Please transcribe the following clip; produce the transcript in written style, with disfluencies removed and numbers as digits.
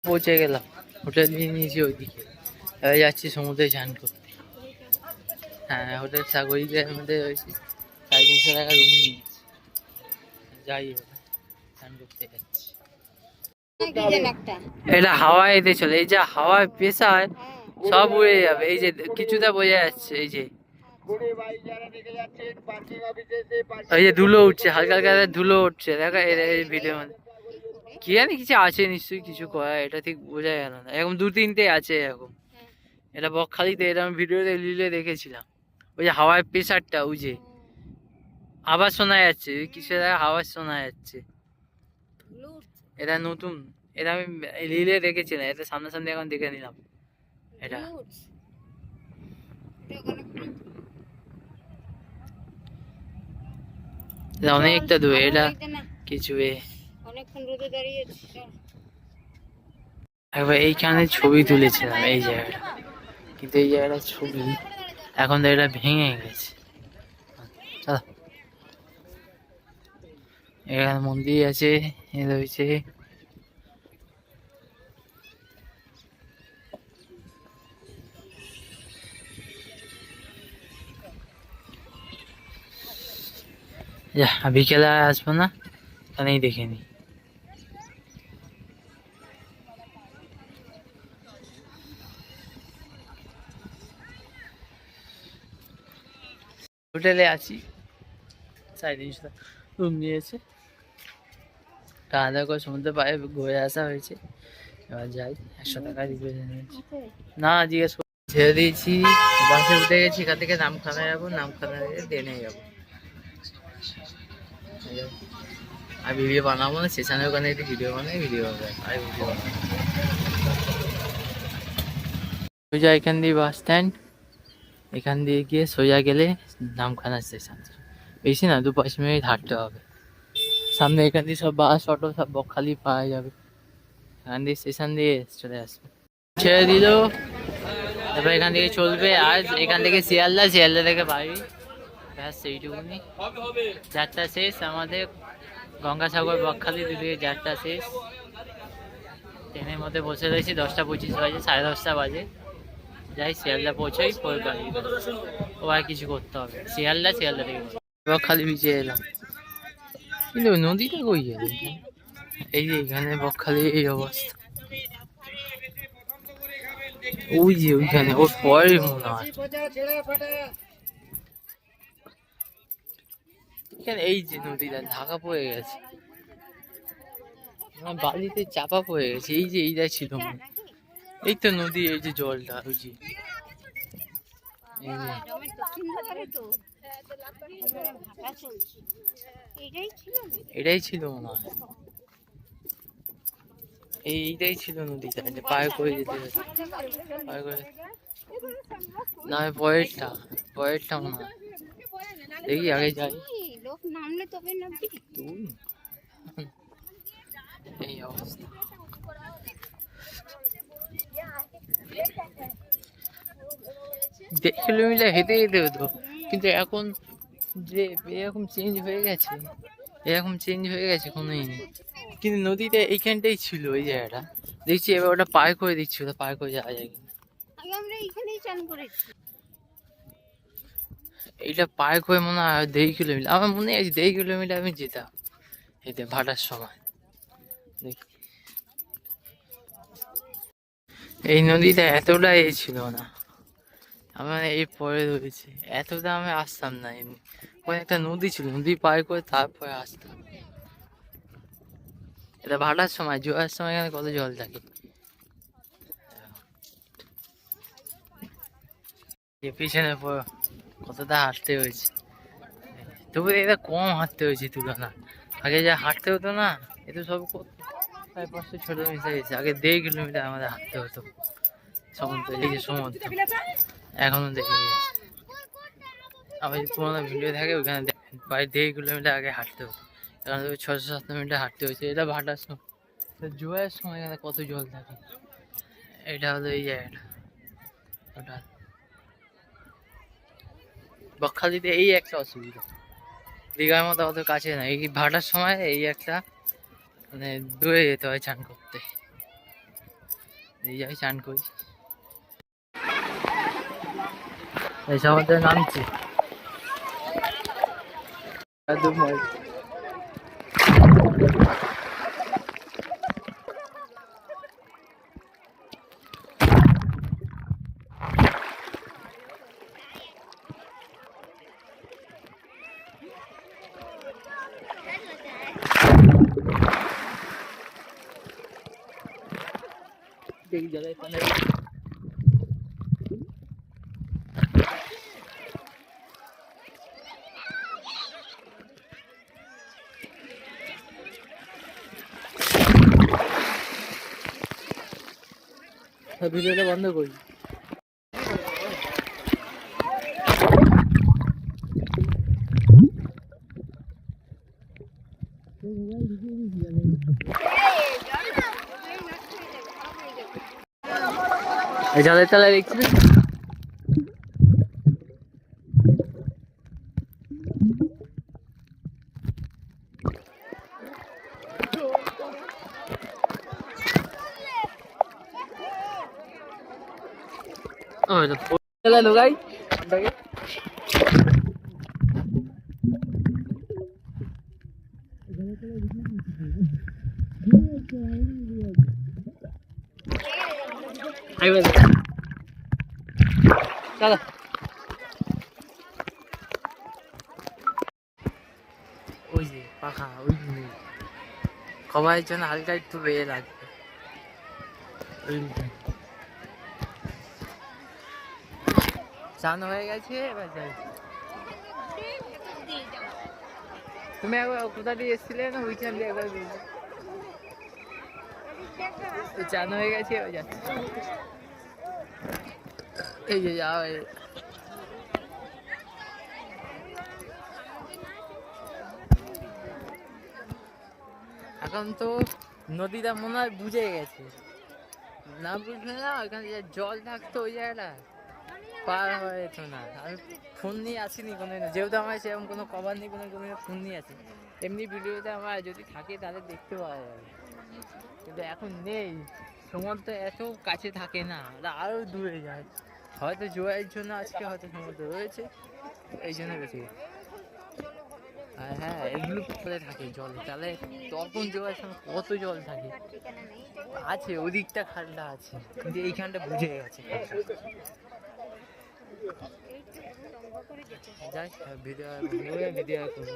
পৌঁছে গেলাম, হোটেল নিয়ে নিয়েছি ওইদিকে, এবার যাচ্ছি সমুদ্রে চান করতে। হ্যাঁ, হোটেল সাগরিকার মধ্যে রয়েছে, 350 টাকা রুম নিয়েছি। যাই হোক, চান করতে যাচ্ছি। এটা হাওয়াইতে চলে, এই যে হাওয়ায় পেশায় সব উড়ে যাবে। এই যে কিছুটা বোঝা যাচ্ছে, এই যে এই যে ধুলো উঠছে, হালকা হালকা ধুলো উঠছে, দেখা এই ভিডিও মধ্যে কি জানি কিছু আছে নিশ্চয়ই, কিছু করা, এটা ঠিক বোঝা গেল না। এরকম 2-3টে আছে এরকম। এটা বকখালিতে, এটা আমি ভিডিওতে রিলে দেখেছিলাম। ওই যে হাওয়ার প্রেসারটা, ওই যে আওয়াজ শোনা যাচ্ছে, কিছু আওয়াজ শোনা যাচ্ছে। এটা নতুন, এটা আমি রিলে দেখেছিলাম, এটা সামনাসামনি এখন দেখে নিলাম। এটা অনেকটা দূরে, এটা কিছু একবার এইখানে ছবি তুলেছিলাম এই জায়গাটা, কিন্তু এই জায়গাটা ছবি এখন তো এটা ভেঙে গেছে। চলো, এখানে মন্দির আছে, এ রয়েছে। বিকেলে আসবো না, এখানেই দেখে নি। হোটেলে আছি, 350 রুম নিয়েছে, খাওয়া করে সমুদ্রে পায়ে ঘুরে আসা হয়েছে। এবার যাই, 100 টাকা দিবে না, জিজ্ঞেস ছেড়ে দিয়েছি। বাসে উঠে গেছি, এখান থেকে নামখানা যাবো, নামখানা থেকে ট্রেনে যাবো। আর ভিডিও বানাবো না, স্টেশনের ওখানে একটু ভিডিও বানাই, ভিডিও হবে আর ভিডিও বানাবো। সোজা এখান দিয়ে বাস স্ট্যান্ড, এখান দিয়ে গিয়ে সোজা গেলে নামখানা স্টেশন। বেশি না, 2-5 মিনিট হাঁটতে হবে। সামনে এখান দিয়ে সব বাস অটো সব বকখালি পাওয়া যাবে, এখান দিয়ে স্টেশন দিয়ে চলে আসবে। ছেড়ে দিল, এবার এখান থেকে চলবে। আর এখান থেকে শিয়ালদা, শিয়ালদা থেকে বাড়ি, ব্যাস সেইটুকুনি। যাত্রা শেষ আমাদের, গঙ্গাসাগর বকখালি দুদিকে যাত্রা শেষ। ট্রেনের মধ্যে বসে রয়েছি, 10টা 25 বাজে, 10:30 বাজে। যাই শিয়ালদা পৌঁছাই, পরে গাড়ি ও আর কিছু করতে হবে। শিয়ালদা থেকে বকখালি বিচে এলাম, কিন্তু নদীটা কই গেল? এই যে এখানে বকখালি এই অবস্থা, ওই যে ওইখানে ওর পরে মনে হয় এখানে এই যে নদীটা ঢাকা পড়ে গেছে, বালিতে চাপা পড়ে গেছে। এই যে এইটা ছিল, এই তো নদী, এই যে জলটা, ওই যে এটাই ছিল মনে হয়, এইটাই ছিল নদীটা, যে পায়ে করে যেতে পায়ে করে না, পরেরটা পরেরটা মনে হয়। দেখি আগে যাই, এই অবস্থা। 1.5 কিলোমিটার হেঁটে যেতে হতো, কিন্তু এখন যে এরকম চেঞ্জ হয়ে গেছে, কোনোই নেই। কিন্তু নদীটা এইখানটাই ছিল, এই জায়গাটা দেখছি, এবার ওটা পার করে দিচ্ছি, ওটা পার করে যাওয়া যায় কিনা। এইটা পার করে মনে হয় 1.5 কিলোমিটার, আমার মনে আছে 1.5 কিলোমিটার আমি যেতাম হেঁটে ভাটার সময়। দেখি, এই নদীটা এতটা ছিল না, আমার এই পরে রয়েছে, এতটা আমি আসতাম না। এমনি ওই একটা নদী ছিল, নদী পার করে তারপরে আসতাম। এটা ভাটার সময়, জোয়ার সময় এখানে কত জল থাকে। পিছনে কতটা হাঁটতে হয়েছে, তবু এটা কম হাঁটতে হয়েছে তুলনা। আগে যা হাঁটতে হতো না, এ তো সব 4-500 ছোট মিশে গেছে। আগে 1.5 কিলোমিটার আমাদের হাঁটতে হতো সমুদ্র, এই যে সমুদ্র এখনো দেখে গেছে। আবার যদি পুরোনো ভিডিও থাকে ওইখানে প্রায় 1.5 কিলোমিটার আগে হাঁটতে হতো, এখন 600-700 মিটার হাঁটতে হয়েছে। এটা ভাটার সময়, জোয়ারের সময় এখানে কত জল থাকে। এটা হলো এই জায়গাটা, ওটা বকখালিতে এই একটা অসুবিধা, দীঘার মতো অত কাছে না। এই ভাটার সময় এই একটা, মানে দূরে যেতে হয় চান করতে। এই যাই চান করি, এই সমুদ্রে নামছি। দেখি জলের পানে ভিডিওটা বন্ধ করি। এই জলের তলায় দেখছি না? লুকাই চলো। ওই যে পাখা, ওই সবাই জন্য হালকা একটু বেয়ে লাগবে। চান হয়ে গেছে, এবার যাই। তুমি একবার কোথা দিয়ে এসেছিলে না, ওইখান দিয়ে একবার চান হয়ে গেছে, এবার যাচ্ছি। এই যে যাও, এখন তো নদীটা মনে হয় বুঝে গেছে, না বুঝলে না ওইখানে জল থাকতো ওই জায়গাটা পার হয়ে যেত না। আমি ফোন নিয়ে আসিনি কোনোদিন, যেহেতু আমার সেরকম কোনো কভার নেই, কোনো ফোন নিয়ে আসি। এমনি ভিডিওতে আমার যদি থাকে তাহলে দেখতে পাওয়া যাবে, কিন্তু এখন নেই। সমুদ্র এত কাছে থাকে না, আরও দূরে যায়। হয়তো জোয়ারের জন্য আজকে হয়তো সমুদ্র রয়েছে, এই জন্য বেশি। আর হ্যাঁ, এগুলো পরে থাকে জলে, তাহলে তখন জোয়ারের সময় কত জল থাকে। আছে ওদিকটা খালটা আছে, কিন্তু এইখানটা বুঝে গেছে। যাই ভিডিও করবো।